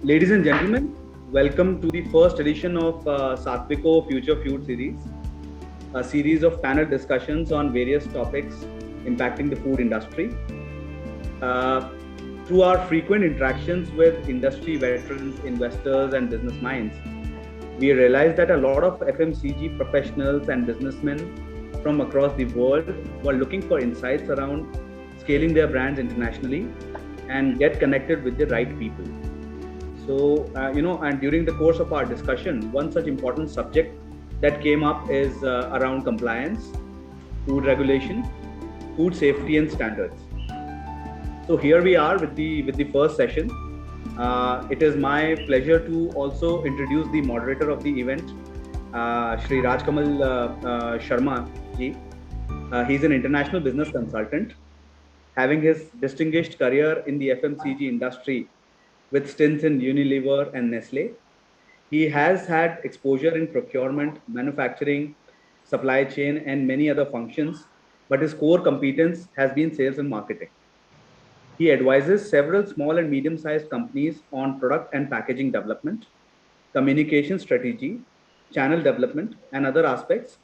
Ladies and gentlemen, welcome to the first edition of Satviko Future Food Series, a series of panel discussions on various topics impacting the food industry. Uh, Through our frequent interactions with industry veterans, investors, and business minds, we realized that a lot of FMCG professionals and businessmen from across the world were looking for insights around scaling their brands internationally and get connected with the right people. And during the course of our discussion, one such important subject that came up is around compliance, food regulation, food safety, and standards. So here we are with the first session. It is my pleasure to also introduce the moderator of the event, Shri Rajkamal Sharma ji. He's an international business consultant, having his distinguished career in the FMCG industry with stints in Unilever and Nestle. He has had exposure in procurement, manufacturing, supply chain, and many other functions, but his core competence has been sales and marketing. He advises several small and medium sized companies on product and packaging development, communication strategy, channel development, and other aspects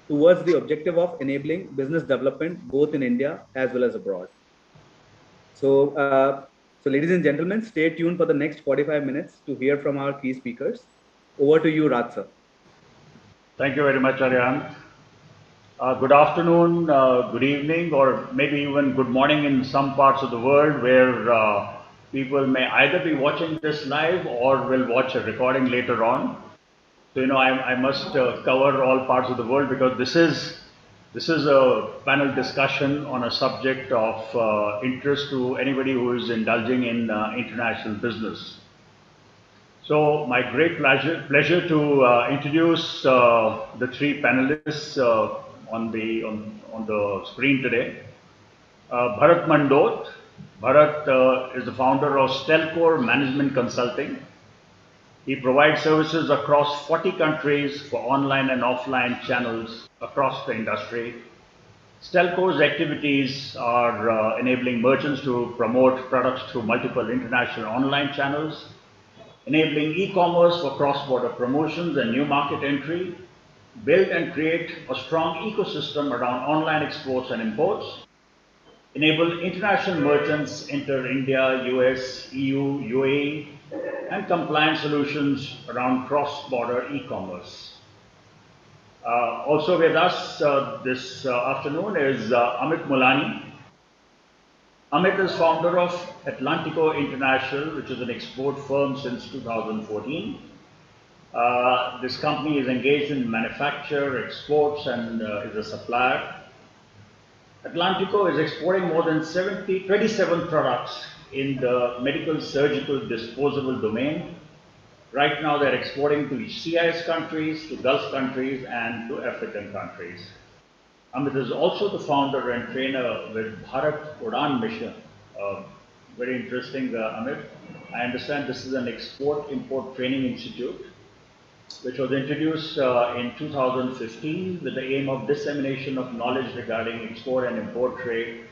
towards the objective of enabling business development both in India as well as abroad. So, ladies and gentlemen, stay tuned for the next 45 minutes to hear from our key speakers. Over to you, Raj sir. Thank you very much, Aryan. Good afternoon, good evening, or maybe even good morning in some parts of the world where people may either be watching this live or will watch a recording later on. So, I must cover all parts of the world because this is a panel discussion on a subject of interest to anybody who is indulging in international business. So my great pleasure to introduce the three panelists on the screen today. Bharat Mandot. Bharat is the founder of Stelcore Management Consulting. He provides services across 40 countries for online and offline channels across the industry. Stelcore's activities are enabling merchants to promote products through multiple international online channels, enabling e-commerce for cross-border promotions and new market entry, build and create a strong ecosystem around online exports and imports, enable international merchants enter India, US, EU, UAE, and compliance solutions around cross-border e-commerce. Also with us this afternoon is Amit Mulani. Amit is founder of Atlantico International, which is an export firm since 2014. This company is engaged in manufacture, exports, and is a supplier. Atlantico is exporting more than 27 products in the medical, surgical, disposable domain. Right now, they're exporting to CIS countries, to Gulf countries, and to African countries. Amit is also the founder and trainer with Bharat Udan Mission. Very interesting, Amit. I understand this is an export-import training institute, which was introduced in 2015 with the aim of dissemination of knowledge regarding export and import trade,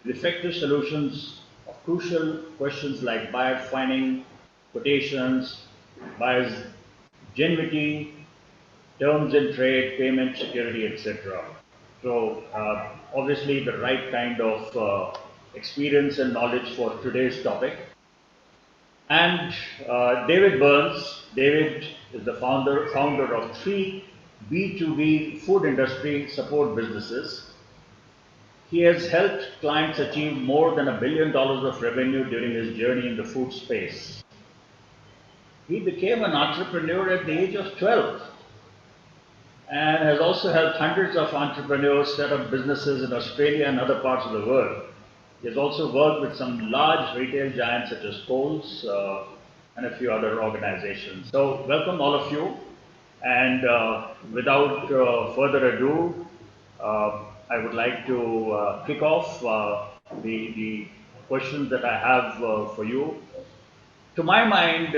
with effective solutions of crucial questions like buyer finding, quotations, buyer's genuinity, terms in trade, payment security, etc. So obviously the right kind of experience and knowledge for today's topic. And David Burns. David is the founder of three B2B food industry support businesses. He has helped clients achieve more than $1 billion of revenue during his journey in the food space. He became an entrepreneur at the age of 12 and has also helped hundreds of entrepreneurs set up businesses in Australia and other parts of the world. He has also worked with some large retail giants such as Coles and a few other organizations. So welcome all of you. And without further ado, I would like to kick off the questions that I have for you. To my mind,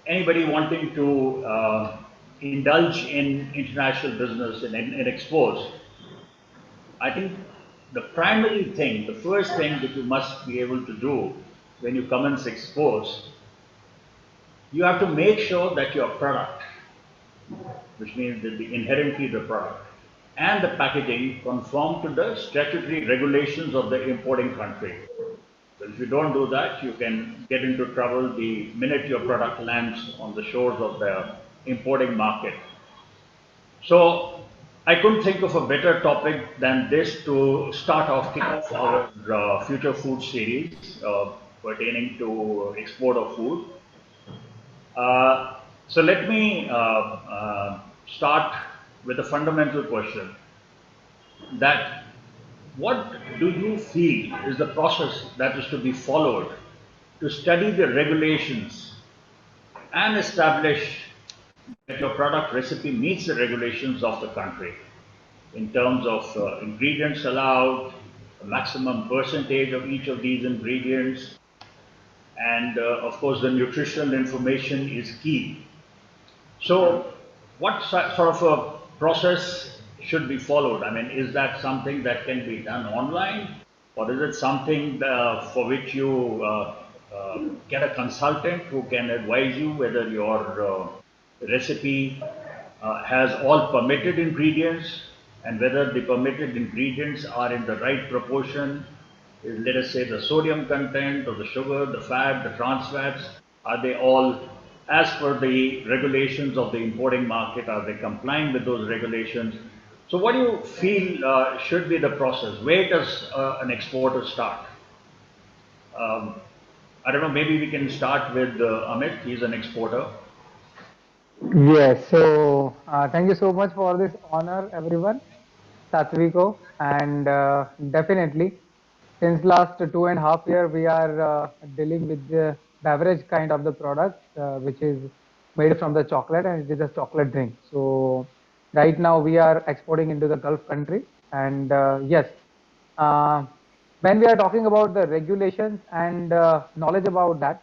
anybody wanting to indulge in international business and in exports, I think the primary thing, the first thing that you must be able to do when you commence exports you have to make sure that your product, which means that inherently the product, and the packaging conform to the statutory regulations of the importing country. So if you don't do that, you can get into trouble the minute your product lands on the shores of the importing market. So I couldn't think of a better topic than this to start off, kick off our future food series pertaining to export of food. So let me start with a fundamental question that what do you feel is the process that is to be followed to study the regulations and establish that your product recipe meets the regulations of the country in terms of ingredients allowed, the maximum percentage of each of these ingredients, and of course the nutritional information is key. So what sort of a process should be followed? I mean, is that something that can be done online, or is it something for which you get a consultant who can advise you whether your recipe has all permitted ingredients and whether the permitted ingredients are in the right proportion? Let us say the sodium content or the sugar, the fat, the trans fats, are they all as per the regulations of the importing market? Are they complying with those regulations? So what do you feel should be the process? Where does an exporter start? Um, I don't know, maybe we can start with Amit. He's an exporter. Yes, so thank you so much for this honor, everyone. Satviko, and definitely since last 2.5 year we are dealing with the beverage kind of the product, which is made from the chocolate, and it is a chocolate drink. So right now we are exporting into the Gulf country, and yes, uh, when we are talking about the regulations and knowledge about that,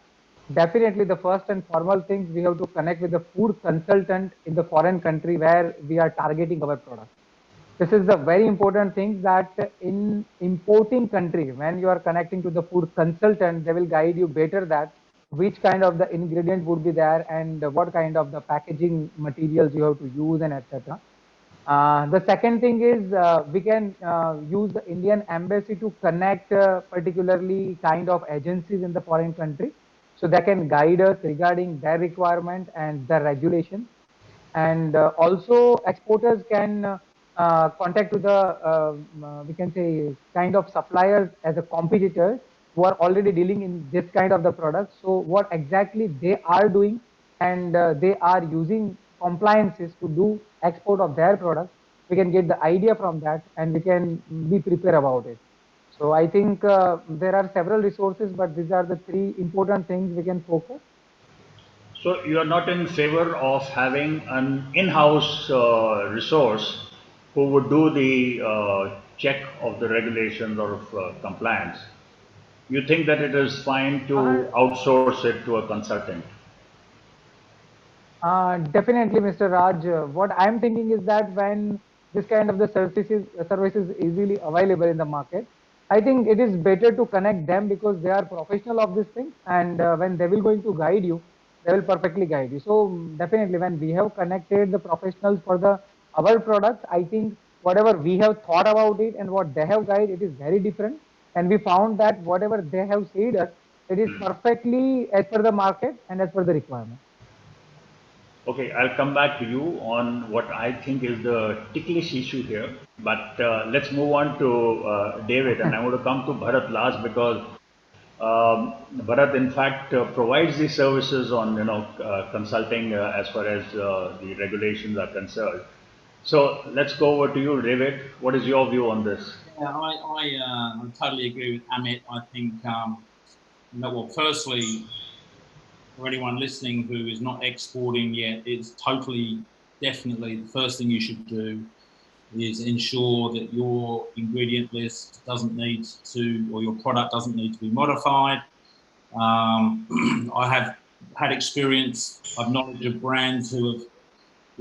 definitely the first and foremost things, we have to connect with the food consultant in the foreign country where we are targeting our product. This is the very important thing, that in importing country, when you are connecting to the food consultant, they will guide you better that which kind of the ingredient would be there and what kind of the packaging materials you have to use, and etc. The second thing is, we can use the Indian embassy to connect particularly kind of agencies in the foreign country, so they can guide us regarding their requirement and the regulation. And also exporters can contact to the we can say kind of suppliers as a competitors who are already dealing in this kind of the product, so what exactly they are doing, and they are using compliances to do export of their product. We can get the idea from that, and we can be prepared about it. So I think there are several resources, but these are the three important things we can focus. So you are not in favor of having an in-house resource who would do the check of the regulations or of compliance. You think that it is fine to outsource it to a consultant? Definitely, Mr. Raj. What I'm thinking is that when this kind of the services easily available in the market, I think it is better to connect them because they are professional of this thing, and when they will going to guide you, they will perfectly guide you. So definitely, when we have connected the professionals for the our product, I think whatever we have thought about it and what they have guided, it is very different, and we found that whatever they have said us, it is perfectly as per the market and as per the requirement. Okay, I'll come back to you on what I think is the ticklish issue here. But let's move on to David, and I want to come to Bharat last because Bharat, in fact, provides these services on consulting as far as the regulations are concerned. So let's go over to you, David. What is your view on this? Yeah, I totally agree with Amit. I think, well, firstly, for anyone listening who is not exporting yet, it's totally, definitely the first thing you should do is ensure that your ingredient list doesn't need to, or your product doesn't need to be modified. I have had experience, I've knowledge of brands who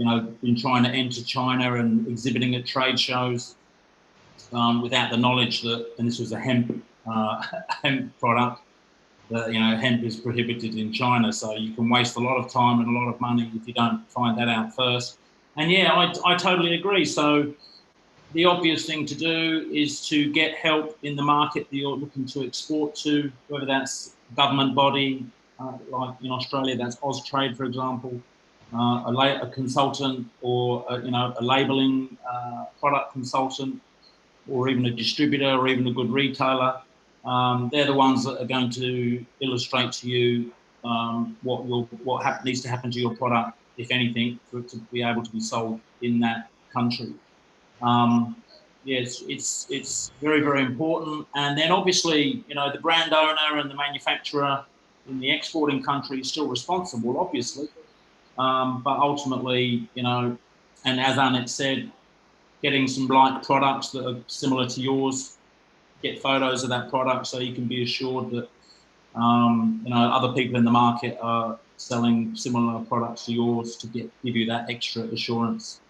have, been trying to enter China and exhibiting at trade shows without the knowledge that, and this was a hemp hemp product, that hemp is prohibited in China. So you can waste a lot of time and a lot of money if you don't find that out first. And yeah, I totally agree. So the obvious thing to do is to get help in the market that you're looking to export to, whether that's government body, like in Australia, that's Austrade, for example, a consultant, or a labelling product consultant, or even a distributor, or even a good retailer. They're the ones that are going to illustrate to you what needs to happen to your product, if anything, for it to be able to be sold in that country. Yes, it's very, very important. And then obviously, the brand owner and the manufacturer in the exporting country is still responsible, obviously. But ultimately, and as Annette said, getting some like products that are similar to yours, get photos of that product so you can be assured that, other people in the market are selling similar products to yours to give you that extra assurance,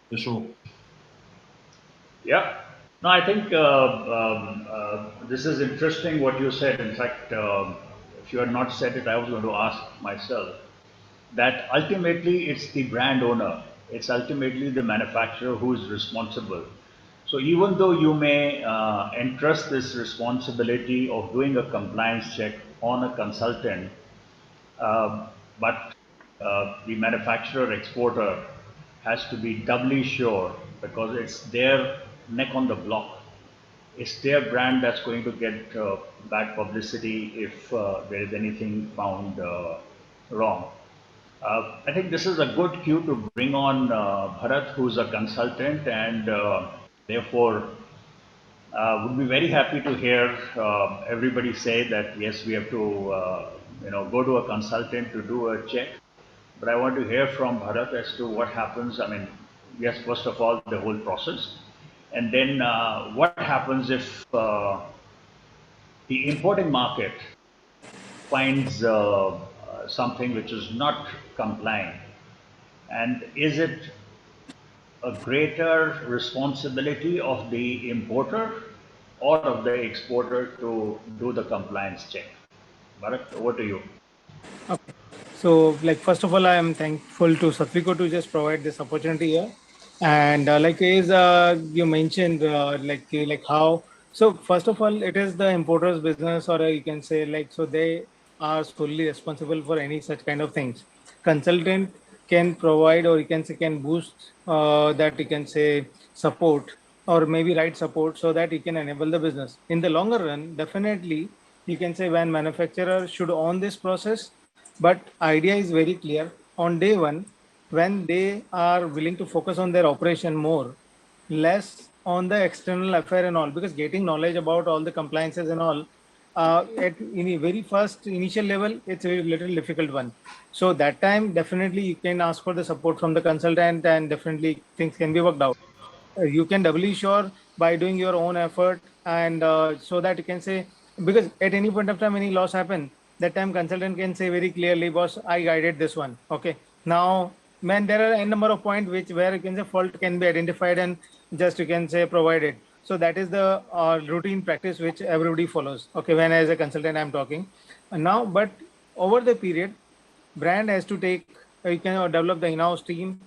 for sure. Yeah. No, I think this is interesting what you said. In fact, if you had not said it, I was going to ask myself that ultimately it's the brand owner, it's ultimately the manufacturer who is responsible. So even though you may entrust this responsibility of doing a compliance check on a consultant, but the manufacturer exporter has to be doubly sure, because it's their neck on the block. It's their brand that's going to get bad publicity if there is anything found wrong. I think this is a good cue to bring on Bharat, who's a consultant, and therefore would be very happy to hear everybody say that yes, we have to go to a consultant to do a check. But I want to hear from Bharat as to what happens. I mean, yes, first of all, the whole process, and then what happens if the importing market finds something which is not compliant, and is it a greater responsibility of the importer or of the exporter to do the compliance check? Bharat, over to you. Okay. So, like, first of all, I am thankful to Satwiko to just provide this opportunity here. And like as you mentioned, like how. So, first of all, it is the importer's business, or you can say like, so they are solely responsible for any such kind of things. Consultant can provide, or you can say can boost that you can say support, or maybe right support, so that you can enable the business. In the longer run, definitely you can say when manufacturer should own this process, but idea is very clear. On day one, when they are willing to focus on their operation more, less on the external affair and all, because getting knowledge about all the compliances and all at in a very first initial level, it's a little difficult one. So that time definitely you can ask for the support from the consultant, and definitely things can be worked out. You can doubly sure by doing your own effort, and so that you can say, because at any point of time any loss happen, that time consultant can say very clearly, boss, I guided this one. Okay, now man, there are a number of points which where you can say fault can be identified and just you can say provided. So that is the routine practice which everybody follows. Okay, when as a consultant I'm talking. And now, but over the period, brand has to take you can develop the in-house team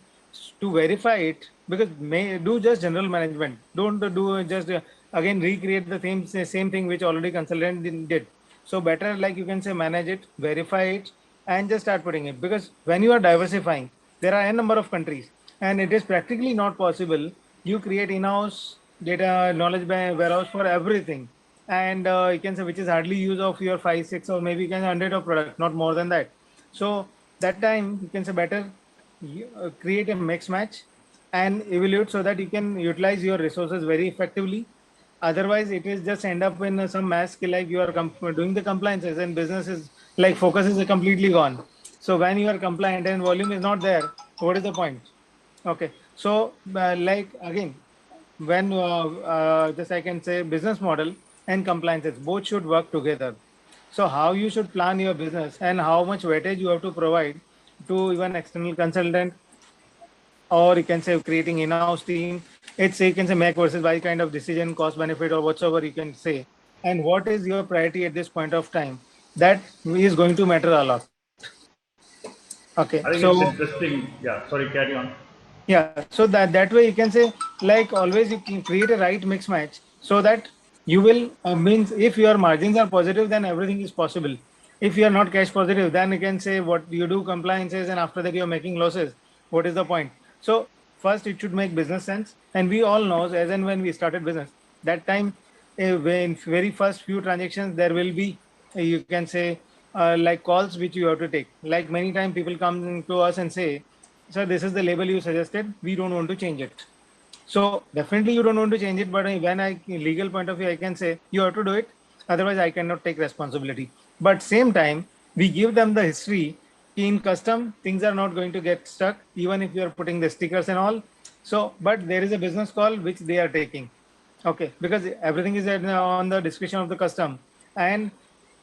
to verify it, because may do just general management, don't do just again recreate the same thing which already consultant did. So better, like you can say, manage it, verify it, and just start putting it, because when you are diversifying, there are a number of countries, and it is practically not possible you create in-house data knowledge warehouse for everything, and you can say which is hardly use of your 5 6 or maybe you can 100 of product, not more than that. So that time you can say better create a mix match and evaluate, so that you can utilize your resources very effectively. Otherwise it is just end up in some mass skill, like you are doing the compliances and business is like focus is completely gone. So when you are compliant and volume is not there, what is the point? Okay, so like again, when just I can say business model and compliances both should work together. So how you should plan your business and how much weightage you have to provide to even external consultant, or you can say creating in-house team. It's you can say make versus buy kind of decision, cost benefit or whatsoever you can say, and what is your priority at this point of time. that is going to matter a lot. Okay, I think so it's interesting. Yeah, sorry, carry on. yeah, so that way you can say, like always you can create a right mix match, so that you will means if your margins are positive, then everything is possible. If you are not cash positive, then you can say what you do compliances, and after that you are making losses. What is the point? So first it should make business sense, and we all know as and when we started business, that time when very first few transactions there will be you can say like calls which you have to take. Like many times people come to us and say, sir, this is the label you suggested. We don't want to change it. So definitely you don't want to change it, but when I legal point of view, I can say you have to do it. Otherwise, I cannot take responsibility. But same time, we give them the history. In custom, things are not going to get stuck, even if you are putting the stickers and all. So, but there is a business call which they are taking. Okay, because everything is on the discretion of the custom, and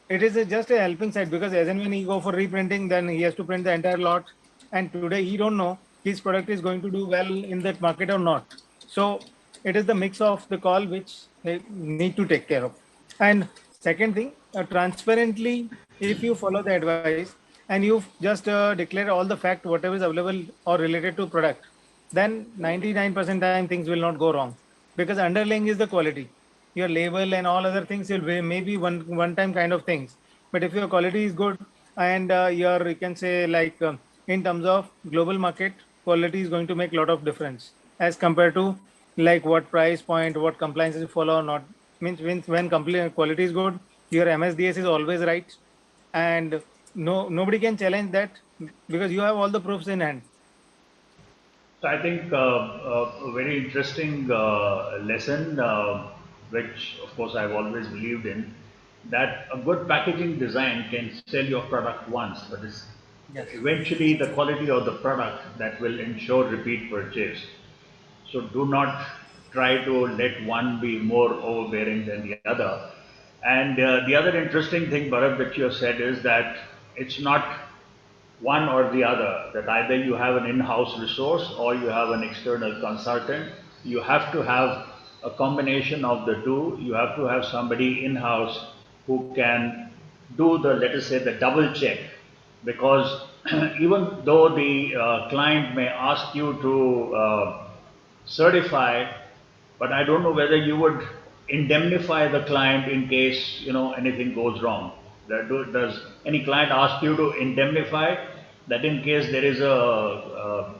it is just a helping side, because as and when he go for reprinting, then he has to print the entire lot, and today he don't know his product is going to do well in that market or not. So it is the mix of the call which they need to take care of. And second thing, transparently, if you follow the advice and you just declare all the fact whatever is available or related to product, then 99% time things will not go wrong, because underlying is the quality. Your label and all other things will be maybe one time kind of things, but if your quality is good, and your you can say like in terms of global market, quality is going to make a lot of difference as compared to like what price point, what compliances you follow or not. Means when quality is good, your MSDS is always right, and nobody can challenge that, because you have all the proofs in hand. So I think a very interesting lesson, which of course I've always believed in, that a good packaging design can sell your product once, but it's Yes. eventually the quality of the product that will ensure repeat purchase. So do not try to let one be more overbearing than the other. And the other interesting thing, Bharat, that you have said is that it's not one or the other, that either you have an in-house resource or you have an external consultant. You have to have a combination of the two. You have to have somebody in-house who can do the, let us say, the double check, because even though the client may ask you to certify, but I don't know whether you would indemnify the client in case anything goes wrong. Does any client ask you to indemnify that in case there is a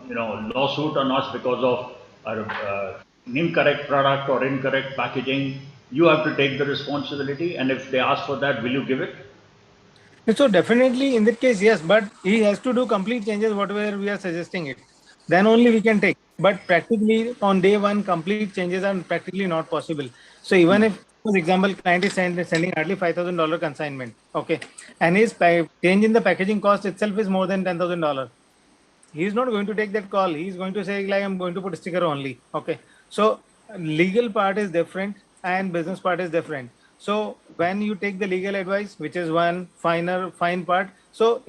lawsuit or not because of an incorrect product or incorrect packaging? You have to take the responsibility, and if they ask for that, will you give it? So definitely in that case, yes, but he has to do complete changes, whatever we are suggesting it. Then only we can take. But practically on day one, complete changes are practically not possible. So even if, for example, client is sending hardly $5,000 consignment, okay, and his change in the packaging cost itself is more than $10,000. He is not going to take that call. He is going to say like, I'm going to put a sticker only. Okay. So legal part is different and business part is different. So when you take the legal advice, which is one fine part. So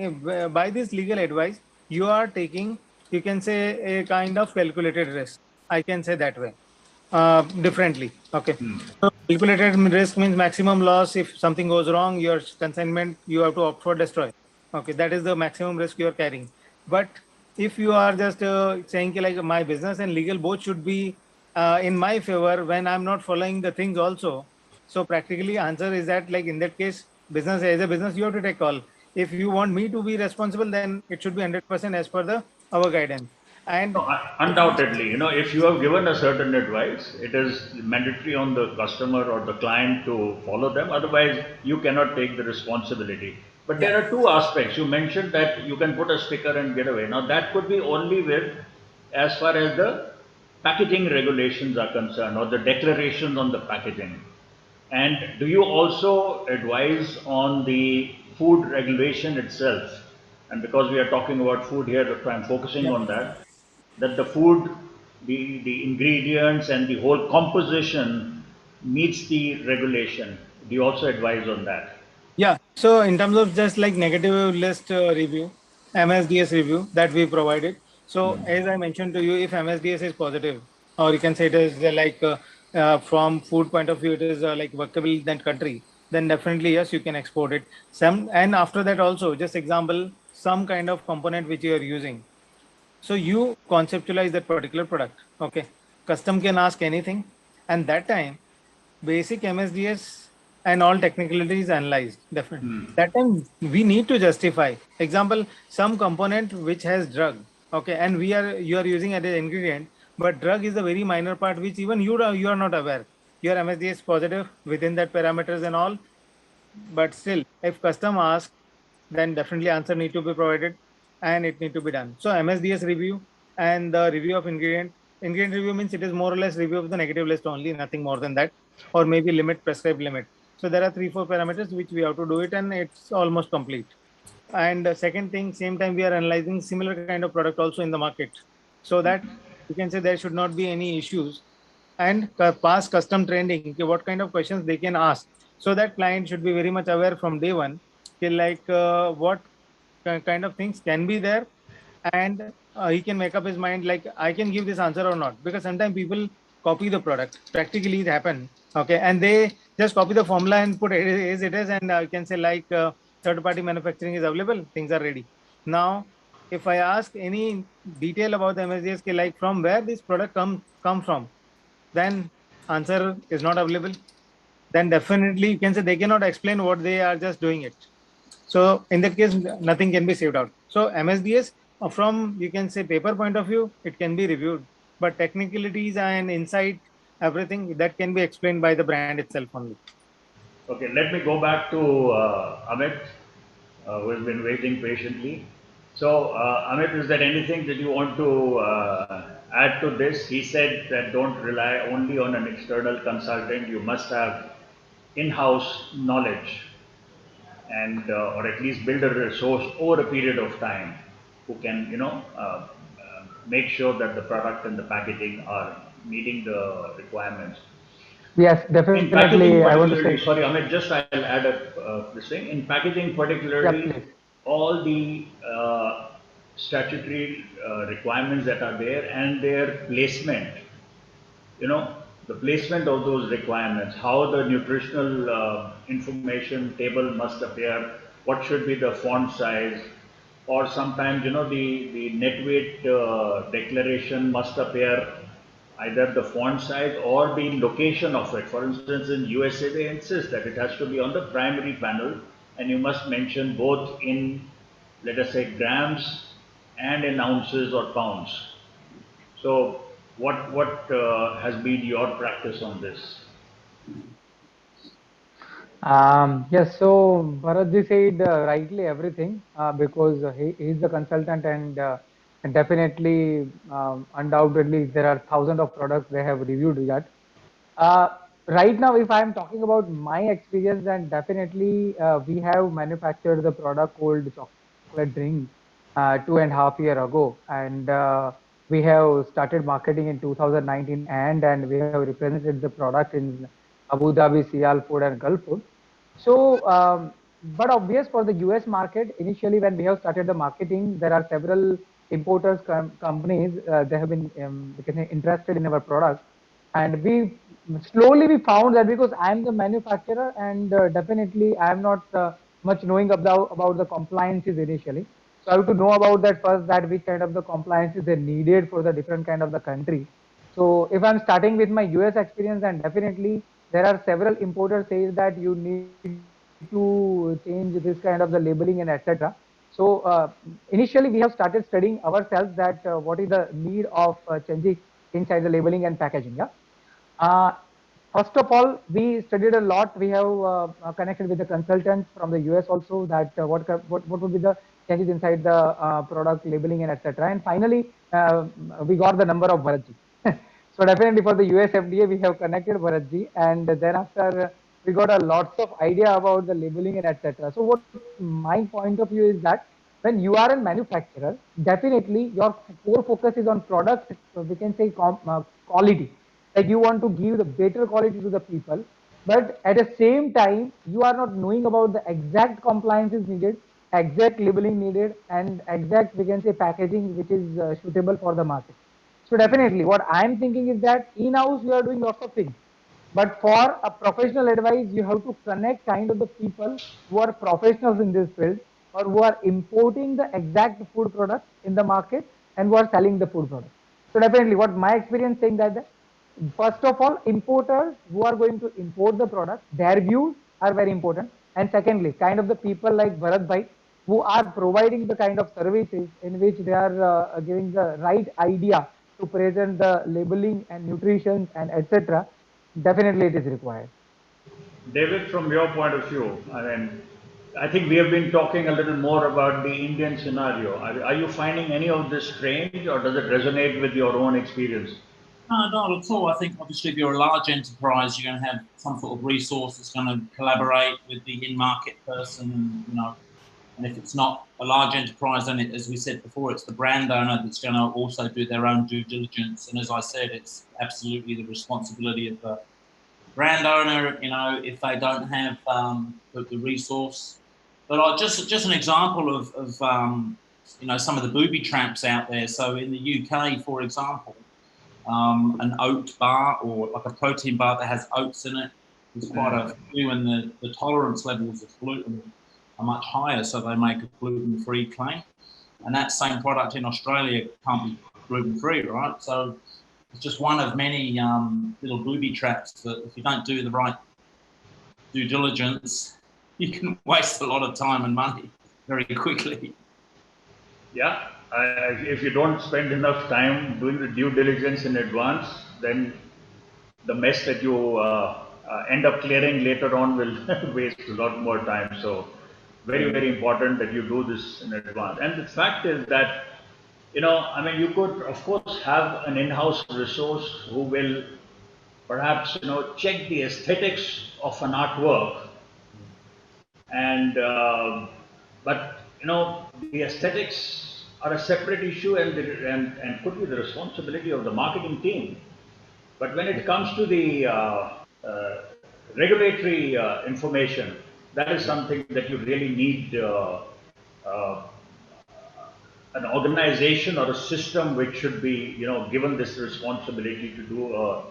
by this legal advice, you are taking, you can say, a kind of calculated risk. I can say that way. Differently. Okay. So calculated risk means maximum loss. If something goes wrong, your consignment, you have to opt for destroy. Okay. That is the maximum risk you are carrying. But if you are just saying like my business and legal both should be in my favor when I'm not following the things also. So practically answer is that like in that case, business as a business, you have to take call. If you want me to be responsible, then it should be 100% as per the our guidance. And No, undoubtedly, if you have given a certain advice, it is mandatory on the customer or the client to follow them. Otherwise, you cannot take the responsibility. But yeah, there are two aspects. You mentioned that you can put a sticker and get away. Now, that could be only with, as far as the packaging regulations are concerned, or the declarations on the packaging. And do you also advise on the food regulation itself? And because we are talking about food here, I'm focusing yeah. on that the food, the ingredients and the whole composition meets the regulation. Do you also advise on that? Yeah. So in terms of just like negative list review, MSDS review that we provided. So as I mentioned to you, if MSDS is positive, or you can say it is from food point of view, it is like workable in that country. then definitely yes, you can export it. Some, and after that also, just example, some kind of component which you are using. So you conceptualize that particular product. Okay, custom can ask anything, and that time basic MSDS and all technicalities analyzed. Definitely, that time we need to justify. Example, some component which has drug. Okay, and you are using as an ingredient, but drug is a very minor part which even you are not aware. Your MSDS positive within that parameters and all, but still, if custom asks, then definitely answer need to be provided and it need to be done. So MSDS review and the review of ingredient. Ingredient review means it is more or less review of the negative list only, nothing more than that, or maybe limit, prescribed limit. So there are 3-4 parameters which we have to do it, and it's almost complete. And second thing, same time we are analyzing similar kind of product also in the market, so that you can say there should not be any issues, and pass custom trending. Okay, what kind of questions they can ask, so that client should be very much aware from day one. Okay, like what kind of things can be there, and he can make up his mind like I can give this answer or not, because sometimes people copy the product. Practically it happen. Okay, and they just copy the formula and put it as it is, and you can say like third party manufacturing is available, things are ready. Now if I ask any detail about the MSDS, like from where this product come from, then answer is not available. Then definitely you can say they cannot explain what they are just doing it. So in that case, nothing can be saved out. So MSDS, from you can say paper point of view, it can be reviewed, but technicalities and insight, everything that can be explained by the brand itself only. Okay, let me go back to Amit, who has been waiting patiently. So, Amit, is there anything that you want to add to this? He said that don't rely only on an external consultant. You must have in-house knowledge, and or at least build a resource over a period of time who can, make sure that the product and the packaging are meeting the requirements. Yes, In packaging definitely. I want to particularly, say, sorry Amit, just I'll add up this thing. In packaging yeah, particularly, please. all the statutory requirements that are there and their placement, you know, the placement of those requirements, how the nutritional information table must appear, what should be the font size, or sometimes, the net weight declaration must appear either the font size or the location of it. For instance, in USA, they insist that it has to be on the primary panel, and you must mention both in, let us say, grams and in ounces or pounds. So, what has been your practice on this? Yes, so Bharatji said rightly everything, because he is the consultant, and definitely, undoubtedly, there are thousands of products they have reviewed that. Uh, right now, if I am talking about my experience, then definitely we have manufactured the product called chocolate drink 2.5 years ago, and we have started marketing in 2019, and we have represented the product in Abu Dhabi, Sial Food, and Gulf Food. So, but obvious for the US market, initially when we have started the marketing, there are several importers companies, they have been interested in our product, and we slowly we found that, because I am the manufacturer, and definitely I am not much knowing about the compliances initially. So I have to know about that first, that which kind of the compliances they needed for the different kind of the country. So if I'm starting with my US experience, then definitely there are several importers say that you need to change this kind of the labeling and etc. So initially we have started studying ourselves that what is the need of changing inside the labeling and packaging. Yeah. Uh, First of all, we studied a lot. We have connected with the consultants from the US also, that what would be the changes inside the product labeling and etc. And finally, we got the number of Bharatji. So definitely for the US FDA, we have connected Bharatji, and then after we got a lots of idea about the labeling and etc. So what my point of view is that when you are a manufacturer, definitely your core focus is on product. We can say quality, like you want to give the better quality to the people, but at the same time you are not knowing about the exact compliances needed, exact labeling needed, and exact, we can say, packaging which is suitable for the market. So definitely what I am thinking is that in house we are doing lots of things, But for a professional advice, you have to connect kind of the people who are professionals in this field or who are importing the exact food product in the market and who are selling the food product. So definitely what my experience saying that first of all, importers who are going to import the product, their views are very important. And secondly, kind of the people like Bharat Bhai who are providing the kind of services in which they are giving the right idea to present the labeling and nutrition and etc. Definitely it is required. David, from your point of view, I mean, I think we have been talking a little more about the Indian scenario. Are you finding any of this strange, or does it resonate with your own experience? No, not at all. I think obviously if you're a large enterprise, you're going to have some sort of resource that's going to collaborate with the in-market person, and and if it's not a large enterprise, then as we said before, it's the brand owner that's going to also do their own due diligence. And as I said, it's absolutely the responsibility of the brand owner, if they don't have the resource. But just an example of some of the booby traps out there. So in the UK, for example, an oat bar or like a protein bar that has oats in it is quite a few, and the tolerance levels of gluten are much higher, so they make a gluten-free claim. And that same product in Australia can't be gluten-free, right? So it's just one of many little booby traps that if you don't do the right due diligence, you can waste a lot of time and money very quickly. Yeah, if you don't spend enough time doing the due diligence in advance, then the mess that you end up clearing later on will waste a lot more time. So very, very important that you do this in advance. And the fact is that, I mean, you could, of course, have an in-house resource who will perhaps, check the aesthetics of an artwork. And, but, the aesthetics are a separate issue and could be the responsibility of the marketing team. But when it comes to the regulatory information, that is something that you really need an organization or a system which should be, given this responsibility to do a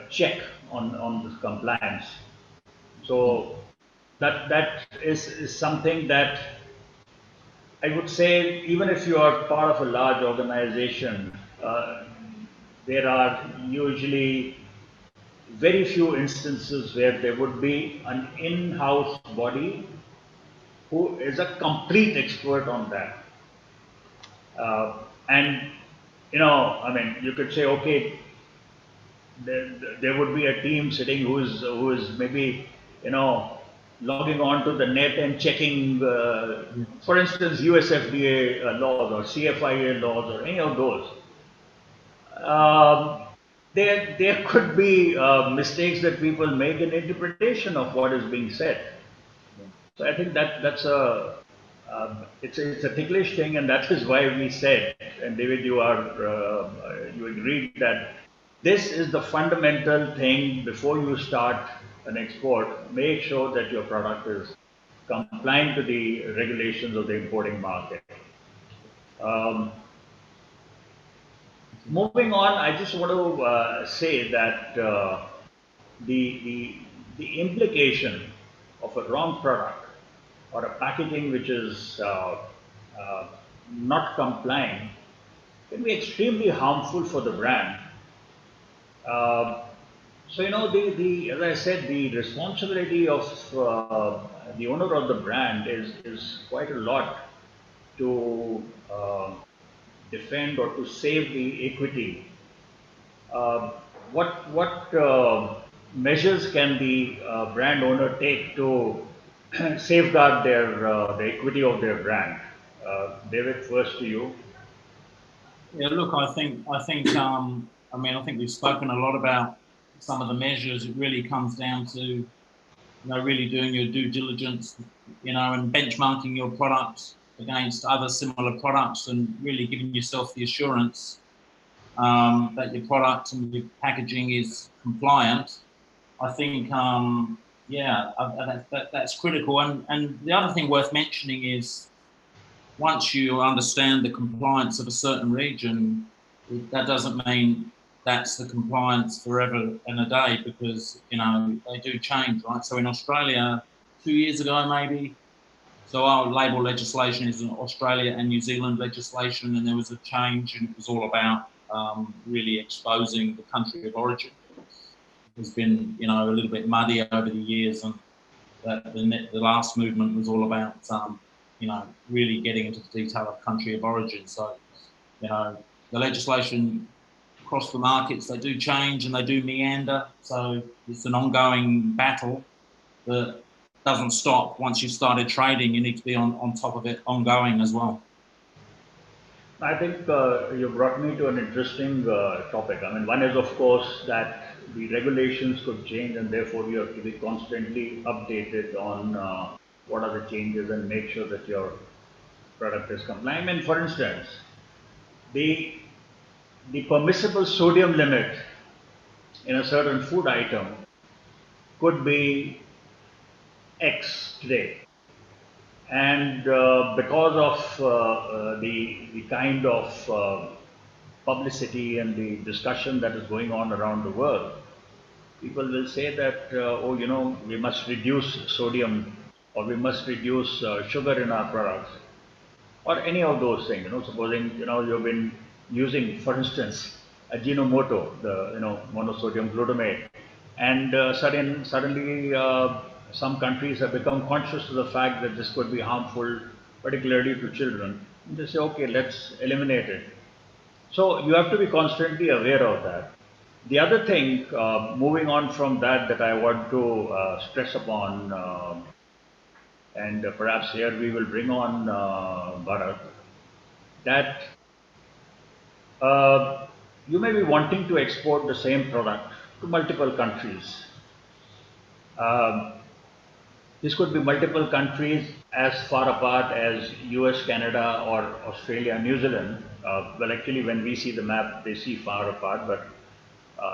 check on this compliance. So that is something that I would say, even if you are part of a large organization, there are usually very few instances where there would be an in-house body who is a complete expert on that. And, I mean, you could say, okay, there would be a team sitting who is maybe, logging on to the net and checking, for instance, USFDA laws or CFIA laws or any of those. There could be mistakes that people make in interpretation of what is being said. So I think that's it's a ticklish thing, and that is why we said, and David, you agreed that this is the fundamental thing before you start an export. Make sure that your product is compliant to the regulations of the importing market. Moving on, I just want to say that the implication of a wrong product or a packaging which is not compliant can be extremely harmful for the brand. So as I said, the responsibility of the owner of the brand is quite a lot to defend or to save the equity. What measures can the brand owner take to safeguard the equity of their brand? David, first to you. Yeah, look, I think we've spoken a lot about some of the measures. It really comes down to really doing your due diligence, and benchmarking your products against other similar products, and really giving yourself the assurance that your product and your packaging is compliant. I think, that's critical. And the other thing worth mentioning is, once you understand the compliance of a certain region, that doesn't mean that's the compliance forever and a day, because they do change, right? So in Australia 2 years ago maybe, so our label legislation is Australia and New Zealand legislation, and there was a change, and it was all about really exposing the country of origin. It's been a little bit muddy over the years, and the last movement was all about really getting into the detail of country of origin. So the legislation across the markets, they do change and they do meander. So it's an ongoing battle that doesn't stop once you've started trading. You need to be on top of it ongoing as well. I think you brought me to an interesting topic. I mean, one is, of course, that the regulations could change, and therefore you have to be constantly updated on what are the changes and make sure that your product is compliant. I mean, for instance, the permissible sodium limit in a certain food item could be X today. And because of the kind of publicity and the discussion that is going on around the world, people will say that, we must reduce sodium, or we must reduce sugar in our products, or any of those things. Supposing you've been using, for instance, Ajinomoto, the monosodium glutamate, and suddenly some countries have become conscious of the fact that this could be harmful, particularly to children. And they say, okay, let's eliminate it. So you have to be constantly aware of that. The other thing, moving on from that I want to stress upon, and perhaps here we will bring on Bharat, that you may be wanting to export the same product to multiple countries. This could be multiple countries as far apart as US, Canada, or Australia, New Zealand. Well, actually, when we see the map, they see far apart, but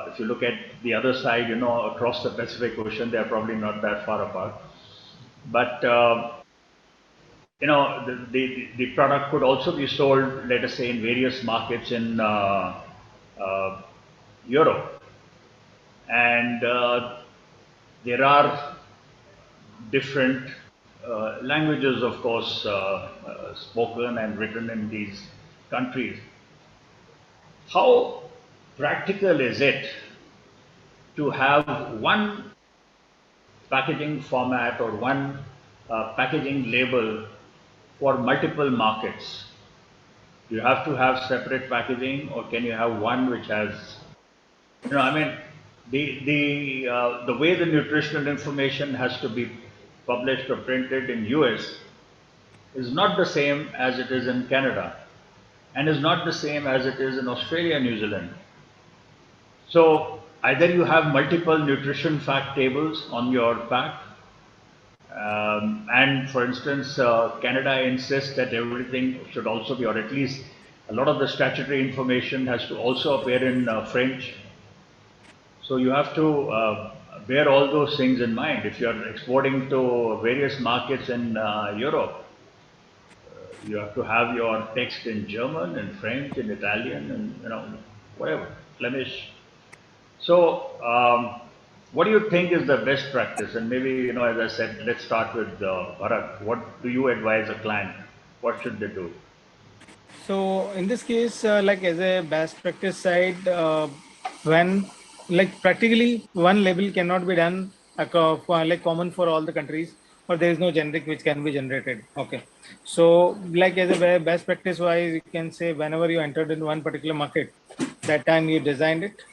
if you look at the other side, across the Pacific Ocean, they are probably not that far apart. But, the product could also be sold, let us say, in various markets in Europe. And there are different languages, of course, spoken and written in these countries. How practical is it to have one packaging format or one packaging label for multiple markets? Do you have to have separate packaging, or can you have one which has, the way the nutritional information has to be published or printed in US is not the same as it is in Canada, and is not the same as it is in Australia, New Zealand. So either you have multiple nutrition fact tables on your pack, and for instance, Canada insists that everything should also be, or at least a lot of the statutory information has to also appear in French. So you have to bear all those things in mind. If you are exporting to various markets in Europe, you have to have your text in German, in French, in Italian, and whatever, Flemish. So what do you think is the best practice? And maybe, as I said, let's start with Bharat. What do you advise a client? What should they do? So in this case, like as a best practice side, when practically one label cannot be done like common for all the countries, or there is no generic which can be generated. Okay. So like as a best practice wise, you can say whenever you entered in one particular market, that time you designed it.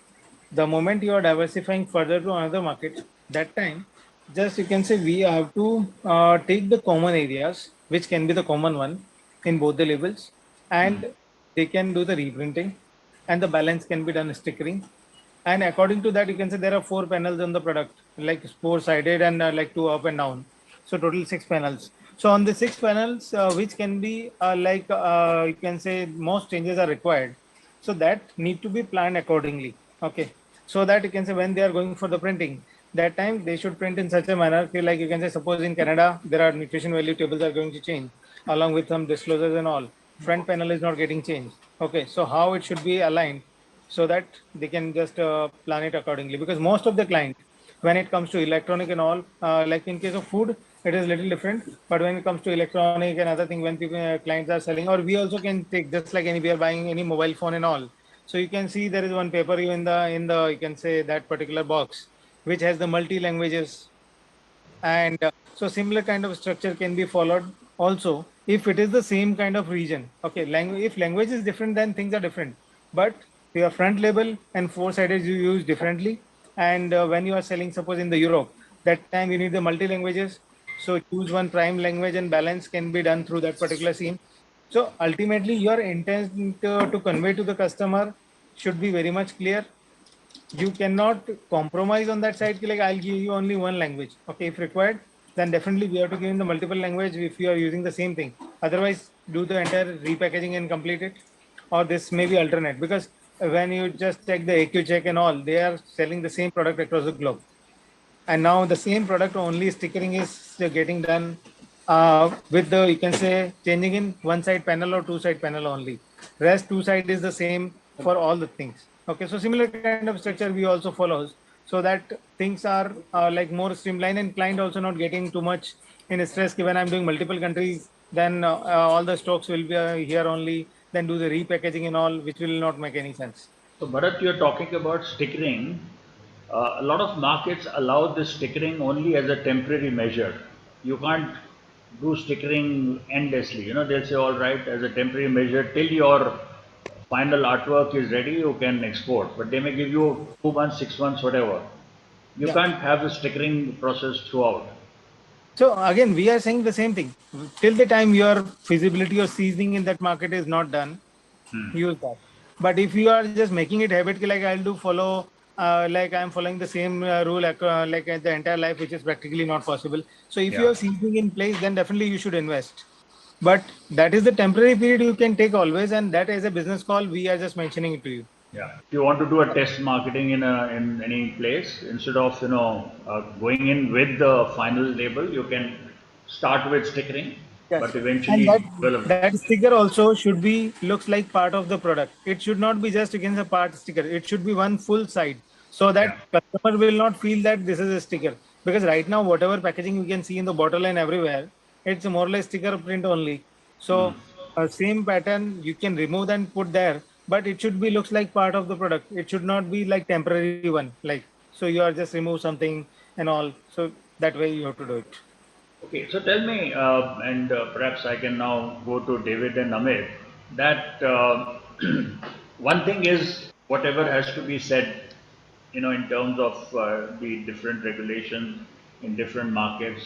The moment you are diversifying further to another market, that time just you can say we have to take the common areas which can be the common one in both the labels, and they can do the reprinting, and the balance can be done stickering. And according to that, you can say there are 4 panels on the product, like 4 sided and like 2 up and down. So total 6 panels. So on the 6 panels, which can be you can say most changes are required. So that need to be planned accordingly. Okay. So that you can say when they are going for the printing, that time they should print in such a manner, like you can say, suppose in Canada, there are nutrition value tables are going to change along with some disclosures and all. Front panel is not getting changed. Okay. So how it should be aligned? so that they can just plan it accordingly. Because most of the client, when it comes to electronic and all, like in case of food, it is little different. But when it comes to electronic and other thing, when people clients are selling, or we also can take just like any we are buying any mobile phone and all. So you can see there is one paper in the you can say that particular box which has the multi languages, and so similar kind of structure can be followed also if it is the same kind of region. Okay, language, if language is different, then things are different, but your front label and four sided you use differently. And when you are selling suppose in the Europe, that time you need the multi languages, so choose one prime language and balance can be done through that particular scene. So ultimately your intent to convey to the customer should be very much clear. You cannot compromise on that side. Like I'll give you only one language. Okay, if required, then definitely we have to give in the multiple language if you are using the same thing. Otherwise, do the entire repackaging and complete it. Or this may be alternate, because when you just check the AQ check and all, they are selling the same product across the globe. And now the same product, only stickering is getting done with the you can say changing in one side panel or two side panel only. Rest two side is the same for all the things. Okay, so similar kind of structure we also follows, so that things are like more streamlined, and client also not getting too much in stress. When I'm doing multiple countries, then all the stocks will be here only, then do the repackaging and all, which will not make any sense. So, Bharat, you're talking about stickering. A lot of markets allow this stickering only as a temporary measure. You can't do stickering endlessly. You know, they'll say, all right, as a temporary measure, till your final artwork is ready, you can export. But they may give you 2 months, 6 months, whatever. You Yeah. can't have the stickering process throughout. So again, we are saying the same thing. Till the time your feasibility or seasoning in that market is not done, use that. But if you are just making it habit, like I'll do follow, like I'm following the same rule like the entire life, which is practically not possible. So if you Yeah. have seasoning in place, then definitely you should invest. But that is the temporary period you can take always, and that is a business call. We are just mentioning it to you. Yeah. If you want to do a test marketing in any place, instead of going in with the final label, you can start with stickering, but Yes, and eventually that develop. that sticker also should be looks like part of the product. It should not be just against a part sticker. It should be one full side, so that Yeah. customer will not feel that this is a sticker. Because right now, whatever packaging we can see in the bottle and everywhere, it's more or less sticker print only. So same pattern you can remove and put there, but it should be looks like part of the product. It should not be like temporary one. Like so you are just remove something and all. So that way you have to do it. Okay, so tell me, and perhaps I can now go to David and Amit, that one thing is whatever has to be said, in terms of the different regulations in different markets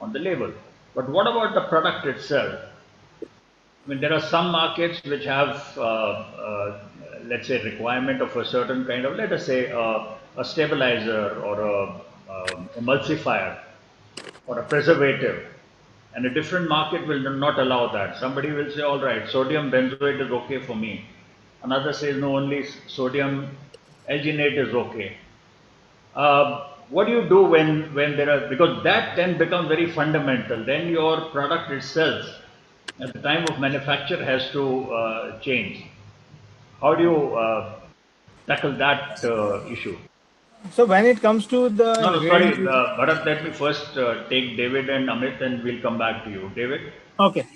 on the label. But what about the product itself? I mean, there are some markets which have, let's say, requirement of a certain kind of, let us say, a stabilizer or a emulsifier or a preservative, and a different market will not allow that. Somebody will say, all right, sodium benzoate is okay for me. Another says, no, only sodium alginate is okay. What do you do when there are, because that then becomes very fundamental. Then your product itself, at the time of manufacture, has to change. How do you tackle that issue? So when it comes to the No, no, sorry, ingredient, Bharat, let me first take David and Amit, and we'll come back to you. David? okay.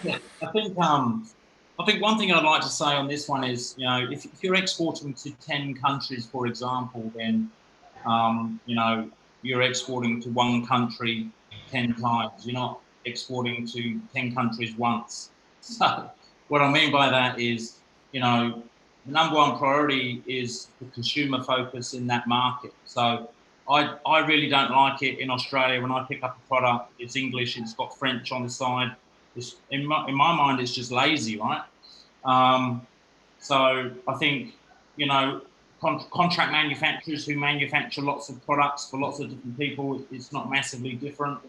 Yeah, I think one thing I'd like to say on this one is, if you're exporting to 10 countries, for example, then you're exporting to one country 10 times. You're not exporting to 10 countries once. So what I mean by that is, the number one priority is the consumer focus in that market. So I really don't like it in Australia when I pick up a product, it's English, it's got French on the side. It's, in my mind, it's just lazy, right? So I think, contract manufacturers who manufacture lots of products for lots of different people, it's not massively different.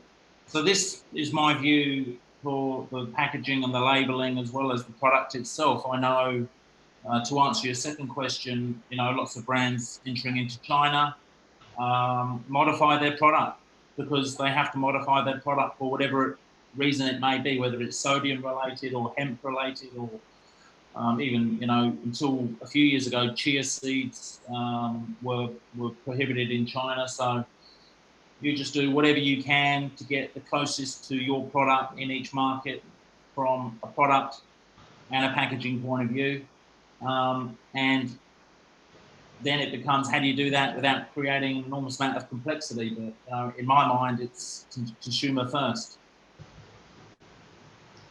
So this is my view for the packaging and the labeling as well as the product itself. I know, to answer your second question, lots of brands entering into China modify their product because they have to modify their product for whatever reason it may be, whether it's sodium related or hemp related or Even until a few years ago, chia seeds were prohibited in China. So you just do whatever you can to get the closest to your product in each market from a product and a packaging point of view. And then it becomes, how do you do that without creating an enormous amount of complexity? But in my mind, it's consumer first.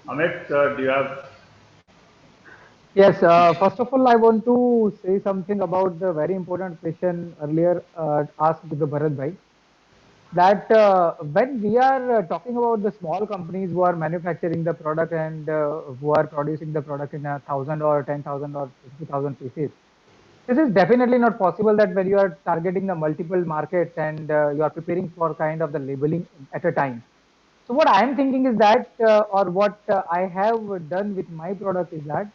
Amit, do you have? Yes, first of all, I want to say something about the very important question earlier asked to the Bharat Bhai. That when we are talking about the small companies who are manufacturing the product and who are producing the product in 1,000 or 10,000 or 50,000 pieces, this is definitely not possible that when you are targeting the multiple markets and you are preparing for kind of the labeling at a time. So what I am thinking is that, or what I have done with my product is that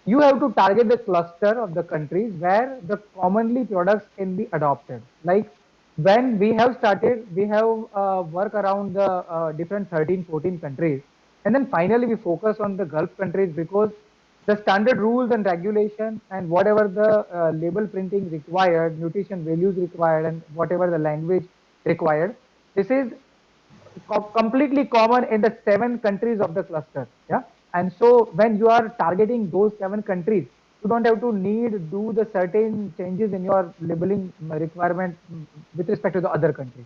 you have to target the cluster of the countries where the commonly products can be adopted. Like when we have started, we have work around the different 13, 14 countries. And then finally we focus on the Gulf countries because the standard rules and regulation and whatever the label printing required, nutrition values required, and whatever the language required, this is completely common in the 7 countries of the cluster. Yeah. And so when you are targeting those 7 countries, you don't have to do the certain changes in your labeling requirement with respect to the other countries.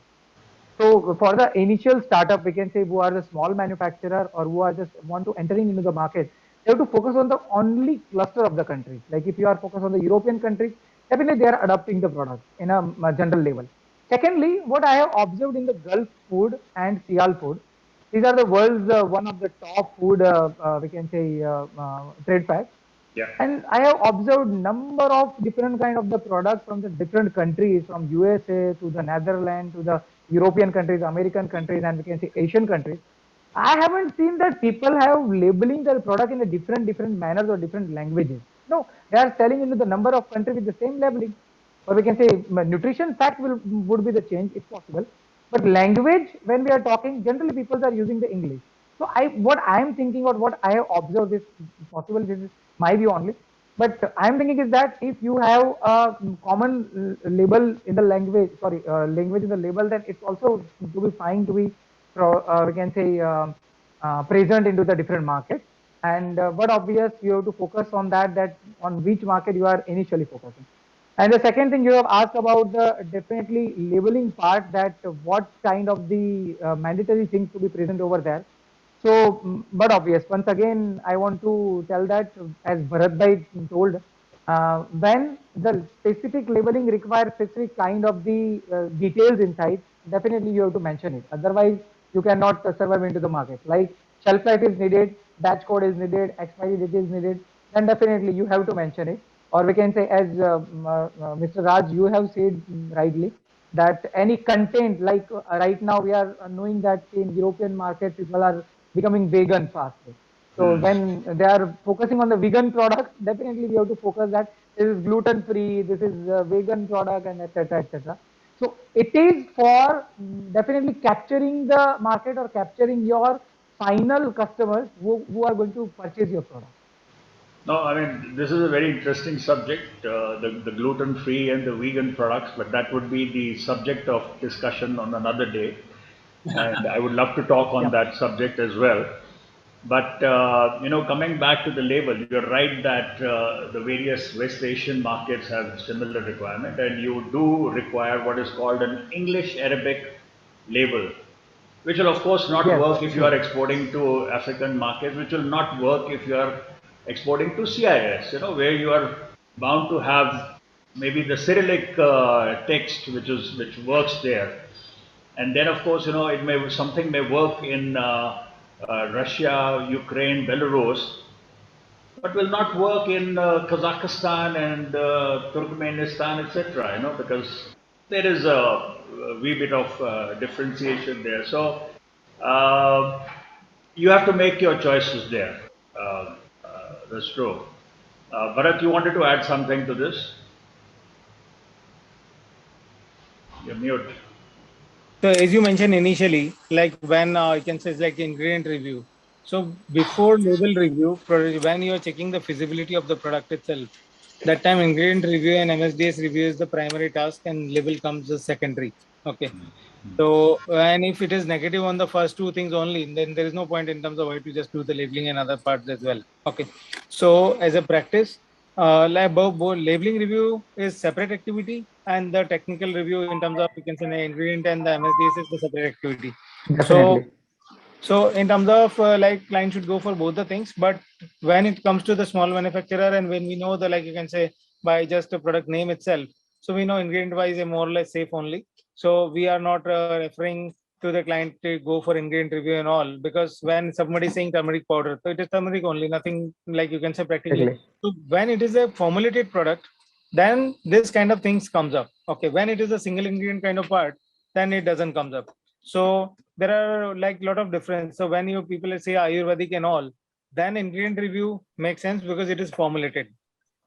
So for the initial startup, we can say who are the small manufacturer or who are just want to entering into the market, they have to focus on the only cluster of the countries. Like if you are focused on the European countries, definitely they are adopting the product in a general level. Secondly, what I have observed in the Gulf food and Sial food, these are the world's one of the top food, we can say, trade fairs. Yeah. And I have observed number of different kind of the products from the different countries, from USA to the Netherlands to the European countries, American countries, and we can say Asian countries. I haven't seen that people have labeling their product in a different manners or different languages. No, they are selling into the number of countries with the same labeling. Or we can say nutrition fact would be the change if possible. But language, when we are talking, generally people are using the English. So what I am thinking or what I have observed is possible. This is my view only. But I am thinking is that if you have a common label in the language, language in the label, then it's also to be fine to be, we can say, present into the different markets. And but obvious, you have to focus on that on which market you are initially focusing. And the second thing you have asked about the definitely labeling part, that what kind of the mandatory things to be present over there. So, but obvious, once again, I want to tell that as Bharat Bhai told, when the specific labeling requires specific kind of the details inside, definitely you have to mention it. Otherwise, you cannot survive into the market. Like shelf life is needed, batch code is needed, expiry date is needed, then definitely you have to mention it. Or we can say, as Mr. Raj, you have said rightly, that any content, like right now we are knowing that in European market, people are becoming vegan faster. So when they are focusing on the vegan products, definitely we have to focus that this is gluten free, this is a vegan product, and etc. etc. So it is for definitely capturing the market or capturing your final customers who are going to purchase your product. No, I mean, this is a very interesting subject, the gluten-free and the vegan products, but that would be the subject of discussion on another day. And I would love to talk on that subject as well. But, coming back to the label, you're right that the various West Asian markets have similar requirement, and you do require what is called an English Arabic label, which will of course not work if you are exporting to African markets, which will not work if you are exporting to CIS, where you are bound to have maybe the Cyrillic text, which works there. And then of course, something may work in Russia, Ukraine, Belarus, but will not work in Kazakhstan and Turkmenistan, etc. Because there is a wee bit of differentiation there. So you have to make your choices there. That's true. Bharat, you wanted to add something to this? You're mute. So as you mentioned initially, like when you can say it's like ingredient review. So before label review, when you are checking the feasibility of the product itself, that time ingredient review and MSDS review is the primary task, and label comes as secondary. Okay. So, and if it is negative on the first two things only, then there is no point in terms of why to just do the labeling and other parts as well. Okay. So, as a practice, like both labeling review is separate activity, and the technical review in terms of you can say the ingredient and the MSDS is the separate activity. So, Definitely. so in terms of like client should go for both the things, but when it comes to the small manufacturer and when we know the like you can say by just the product name itself, so we know ingredient wise are more or less safe only. So we are not referring to the client to go for ingredient review and all, because when somebody is saying turmeric powder, so it is turmeric only, nothing like you can say practically. Exactly. So when it is a formulated product, then this kind of things comes up. Okay, when it is a single ingredient kind of part, then it doesn't comes up. So there are like a lot of difference. So when you people say Ayurvedic and all, then ingredient review makes sense because it is formulated.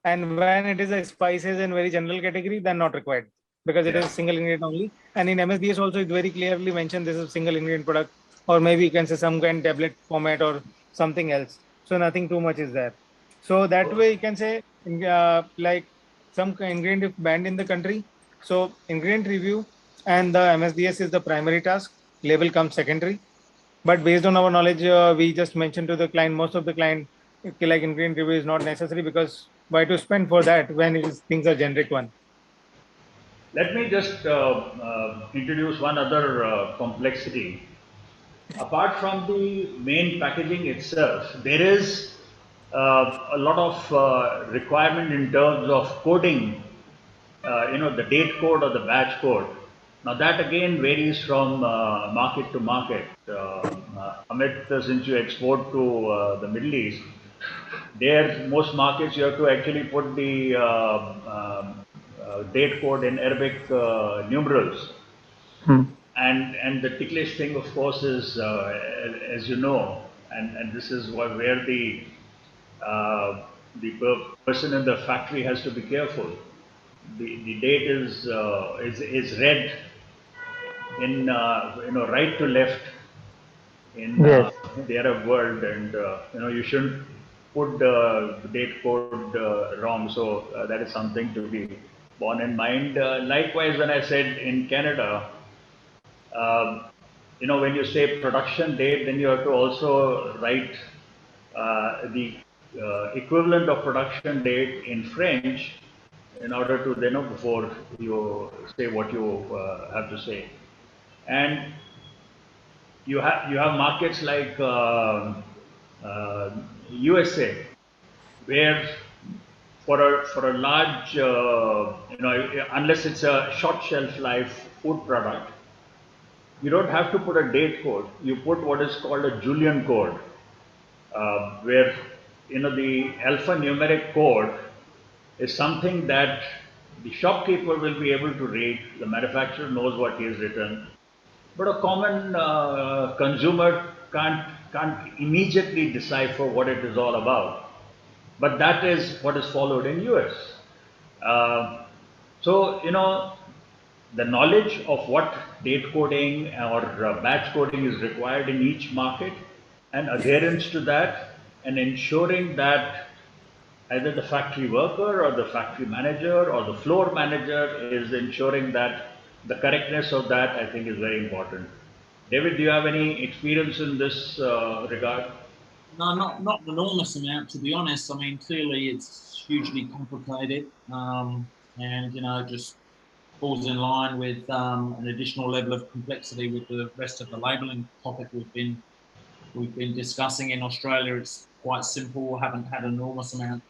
And when it is a spices and very general category, then not required because it is Yeah. single ingredient only. And in MSDS also, it very clearly mentioned this is single ingredient product, or maybe you can say some kind tablet format or something else. So nothing too much is there. So that way you can say like some ingredient if banned in the country. So ingredient review and the MSDS is the primary task. Label comes secondary. But based on our knowledge, we just mentioned to the client, most of the client like ingredient review is not necessary because why to spend for that when it is things are generic one. Let me just introduce one other complexity. Apart from the main packaging itself, there is a lot of requirement in terms of coding, the date code or the batch code. Now that again varies from market to market. Amit, since you export to the Middle East, there most markets you have to actually put the date code in Arabic numerals. Hmm. And the ticklish thing, of course, is as you know, and this is where the person in the factory has to be careful. The date is read in right to left in Yes. the Arab world, and you shouldn't put the date code wrong. So that is something to be borne in mind. Likewise, when I said in Canada, um, when you say production date, then you have to also write the equivalent of production date in French in order to, before you say what you have to say. And you have markets like USA, where for a large, unless it's a short shelf life food product, you don't have to put a date code. You put what is called a Julian code, where the alphanumeric code is something that the shopkeeper will be able to read. The manufacturer knows what he has written, but a common consumer can't immediately decipher what it is all about. But that is what is followed in US. Uh, so the knowledge of what date coding or batch coding is required in each market and adherence to that, and ensuring that either the factory worker or the factory manager or the floor manager is ensuring that the correctness of that, I think, is very important. David, do you have any experience in this regard? No, not an enormous amount, to be honest. I mean, clearly it's hugely complicated, and just falls in line with an additional level of complexity with the rest of the labelling topic we've been discussing. In Australia, it's quite simple. Haven't had an enormous amount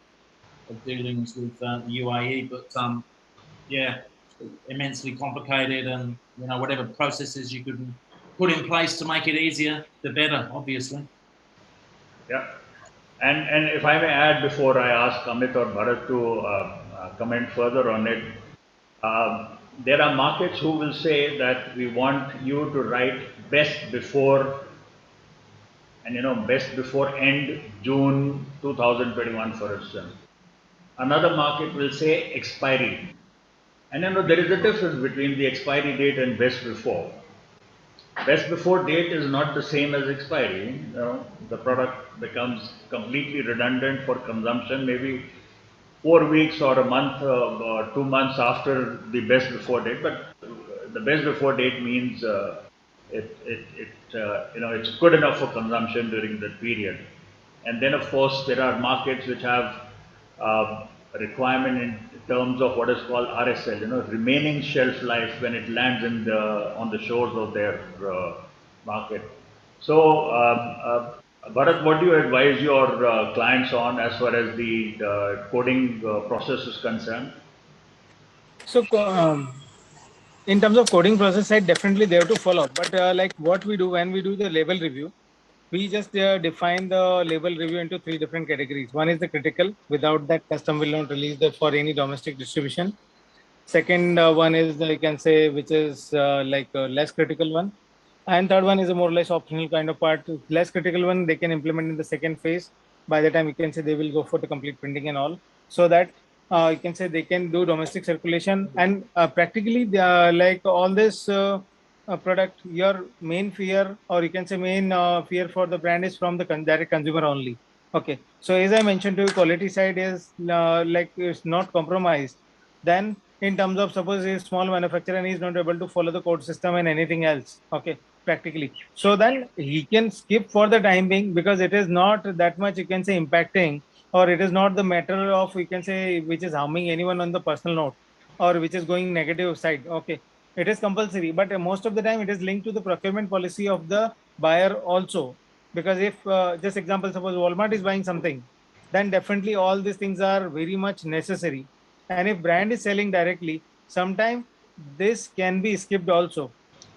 of dealings with the UAE, but yeah, immensely complicated, and whatever processes you could put in place to make it easier, the better, obviously. Yeah. And if I may add before I ask Amit or Bharat to comment further on it, there are markets who will say that we want you to write best before, and best before end June 2021, for instance. Another market will say expiry. And there is a difference between the expiry date and best before. Best before date is not the same as expiry. You know, the product becomes completely redundant for consumption, maybe 4 weeks or a month or 2 months after the best before date. But the best before date means it's good enough for consumption during that period. And then, of course, there are markets which have a requirement in terms of what is called RSL, remaining shelf life when it lands on the shores of their market. So, Bharat, what do you advise your clients on as far as the coding process is concerned? So, in terms of coding process side, definitely they have to follow. But like what we do when we do the label review, we just define the label review into three different categories. One is the critical. Without that, custom will not release that for any domestic distribution. Second one is you can say which is less critical one, and third one is a more or less optional kind of part. Less critical one they can implement in the second phase. By the time you can say they will go for the complete printing and all, so that you can say they can do domestic circulation and practically like all this product. Your main fear, or you can say main fear for the brand is from the direct consumer only. Okay, so as I mentioned to you, quality side is like it's not compromised. Then in terms of suppose a small manufacturer and he's not able to follow the code system and anything else, okay, practically, so then he can skip for the time being because it is not that much you can say impacting, or it is not the matter of you can say which is harming anyone on the personal note or which is going negative side. Okay, it is compulsory, but most of the time it is linked to the procurement policy of the buyer also, because if just example, suppose Walmart is buying something, then definitely all these things are very much necessary. And if brand is selling directly, sometime this can be skipped also.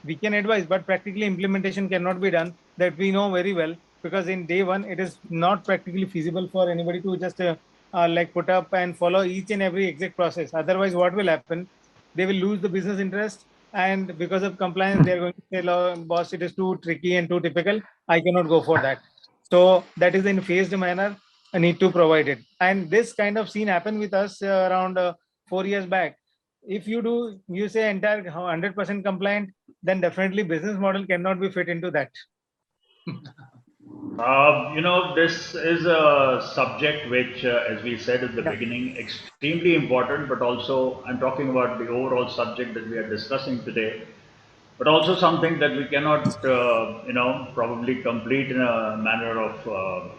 We can advise, but practically implementation cannot be done, that we know very well, because in day one it is not practically feasible for anybody to just like put up and follow each and every exact process. Otherwise what will happen, they will lose the business interest, and because of compliance they are going to say, "Oh, boss, it is too tricky and too typical, I cannot go for that." So that is in phased manner, I need to provide it. And this kind of scene happened with us around 4 years back. If you do, you say entire 100% compliant, then definitely business model cannot be fit into that. This is a subject which, as we said at the Yeah. beginning, extremely important, but also I'm talking about the overall subject that we are discussing today, but also something that we cannot, probably complete in a manner of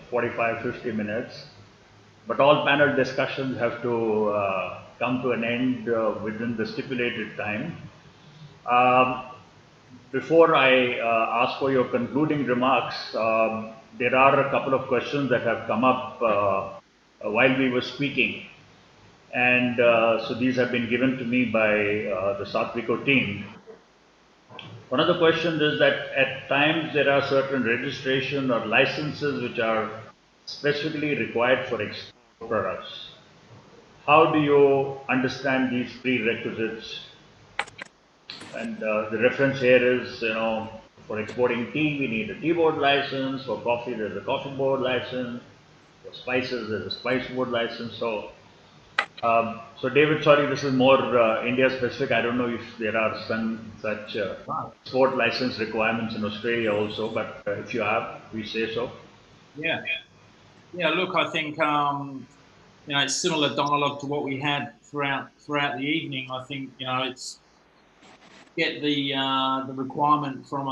45, 50 minutes. But all panel discussions have to come to an end within the stipulated time. Um, Before I ask for your concluding remarks, there are a couple of questions that have come up while we were speaking. And so these have been given to me by the Satvico team. One of the questions is that at times there are certain registration or licenses which are specifically required for export products. How do you understand these prerequisites? And the reference here is, for exporting tea, we need a tea board license. For coffee, there's a coffee board license. For spices, there's a spice board license. So David, sorry, this is more India specific. I don't know if there are some such export license requirements in Australia also, but if you have, we say so. Yeah. Yeah, look, I think it's similar dialogue to what we had throughout the evening. I think it's get the requirement from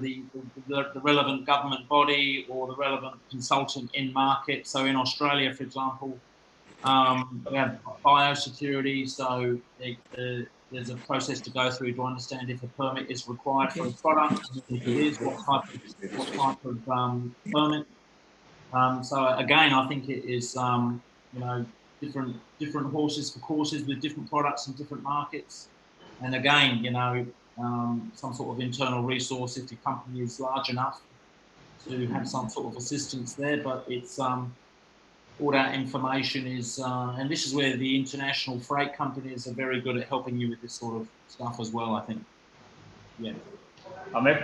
the relevant government body or the relevant consultant in market. So in Australia, for example, we have biosecurity. So there's a process to go through to understand if a permit is required for a product. If it is, what type of permit. So again, I think it is different horses for courses with different products in different markets. And again, some sort of internal resource if the company is large enough to have some sort of assistance there. But it's all that information is, and this is where the international freight companies are very good at helping you with this sort of stuff as well, I think. Yeah. Amit?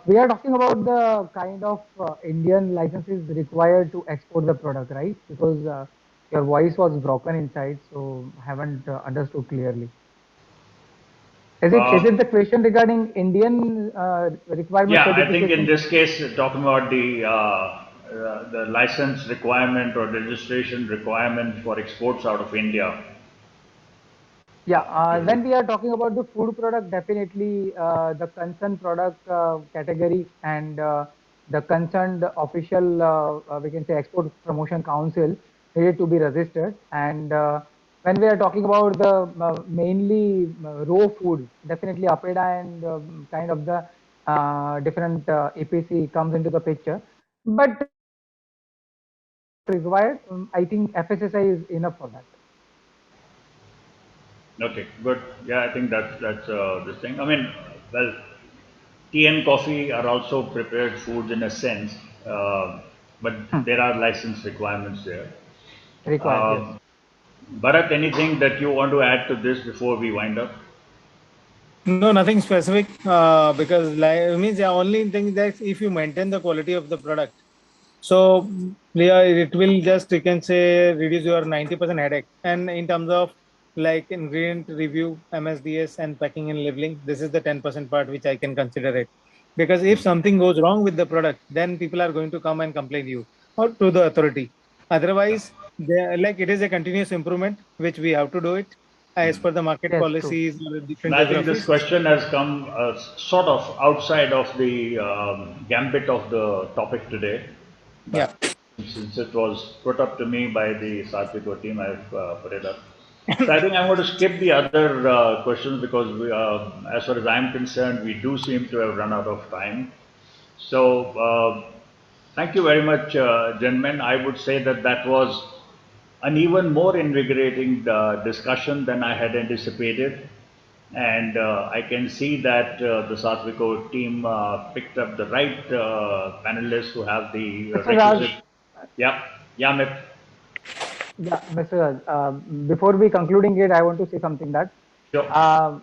We are talking about the kind of Indian licenses required to export the product, right? Because your voice was broken inside, so haven't understood clearly. Is it the question regarding Indian requirement Yeah, I think in certification? this case, talking about the license requirement or registration requirement for exports out of India. Yeah, when we are talking about the food product, definitely the concerned product category and the concerned official, we can say Export Promotion Council needed to be registered. And when we are talking about the mainly raw food, definitely APEDA and kind of the different APC comes into the picture. But required, I think FSSI is enough for that. Okay, good. Yeah, I think that's this thing. I mean, well, tea and coffee are also prepared foods in a sense, but there are license requirements there. Required, yes. Bharat, anything that you want to add to this before we wind up? No, nothing specific. Because like means the only thing that if you maintain the quality of the product, so yeah, it will just you can say reduce your 90% headache. And in terms of like ingredient review, MSDS, and packing and labeling, this is the 10% part which I can consider it. Because if something goes wrong with the product, then people are going to come and complain you or to the authority. Otherwise, like it is a continuous improvement which we have to do it as per the market Yes, true. policies or And different I think this geographies. question has come sort of outside of the gambit of the topic today. Yeah. But since it was put up to me by the Satviko team, I've put it up. So I think I'm going to skip the other questions because as far as I'm concerned, we do seem to have run out of time. So thank you very much, gentlemen. I would say that that was an even more invigorating discussion than I had anticipated. And I can see that the Satviko team picked up the right panelists who have the Mr. requisite. Raj, Yeah, yeah, Mit. yeah, Mr. Raj, before we concluding it, I want to say something that Sure.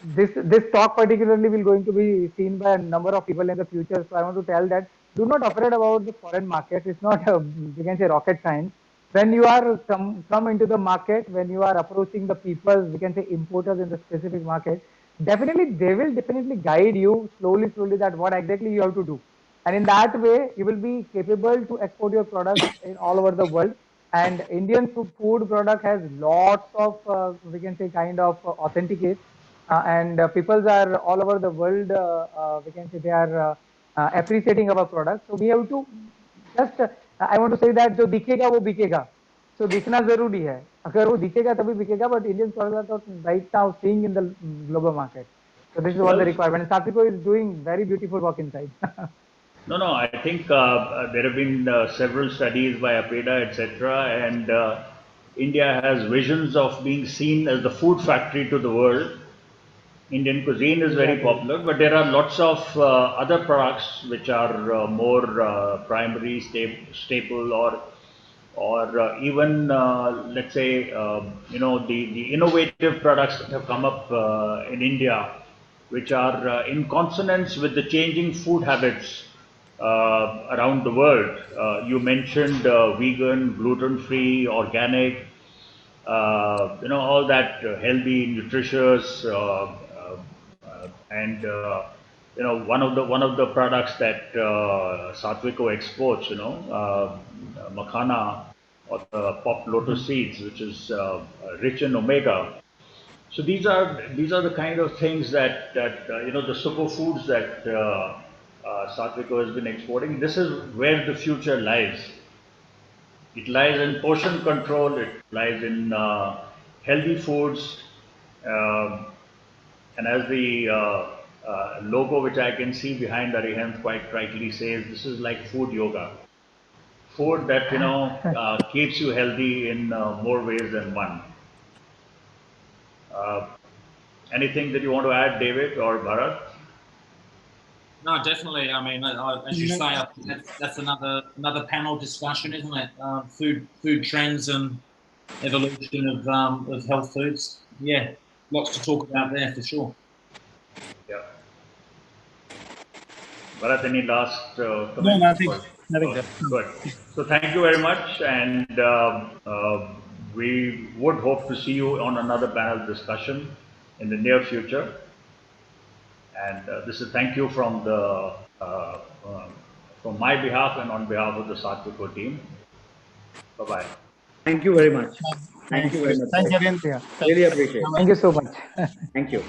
this talk particularly will going to be seen by a number of people in the future. So I want to tell that do not afraid about the foreign market. It's not we can say rocket science. When you are come into the market, when you are approaching the people, we can say importers in the specific market, definitely they will definitely guide you slowly that what exactly you have to do. And in that way, you will be capable to export your products in all over the world. And Indian food product has lots of we can say kind of authenticate and peoples are all over the world we can say they are appreciating our product. So we have to just I want to say that जो दिखेगा वो बिकेगा. So दिखना जरूरी है. अगर वो दिखेगा तभी बिकेगा. But Indian products are right now seeing in the global market. So this is what the Well, requirement. Satviko is doing very beautiful work inside. no, I think there have been several studies by APEDA, etc., and India has visions of being seen as the food factory to the world. Indian cuisine is very Exactly. popular, but there are lots of other products which are more primary, staple, or even let's say the innovative products that have come up in India, which are in consonance with the changing food habits around the world. You mentioned vegan, gluten-free, organic, all that healthy, nutritious, and one of the products that Satviko exports, makhana or the popped lotus seeds, which is rich in omega. So these are the kind of things that the superfoods that Satviko has been exporting. This is where the future lies. It lies in portion control. It lies in healthy foods. Um and as the logo, which I can see behind Arihant quite rightly says, this is like food yoga. Food that keeps you healthy in more ways than one. Uh, Anything that you want to add, David or Bharat? No, definitely. I mean, as you say, I think that's another panel discussion, isn't it? Food trends and evolution of health foods. Yeah, lots to talk about there for sure. Yeah. Bharat, any last No, comment? nothing. Nothing, sir. Good. So thank you very much, and we would hope to see you on another panel discussion. in the near future. And this is thank you from from my behalf and on behalf of the Satvico team. Bye-bye. Thank you very much. Thank you very much. Thanks Sir. again. Yeah. Really appreciate it. Thank you so much. Thank you.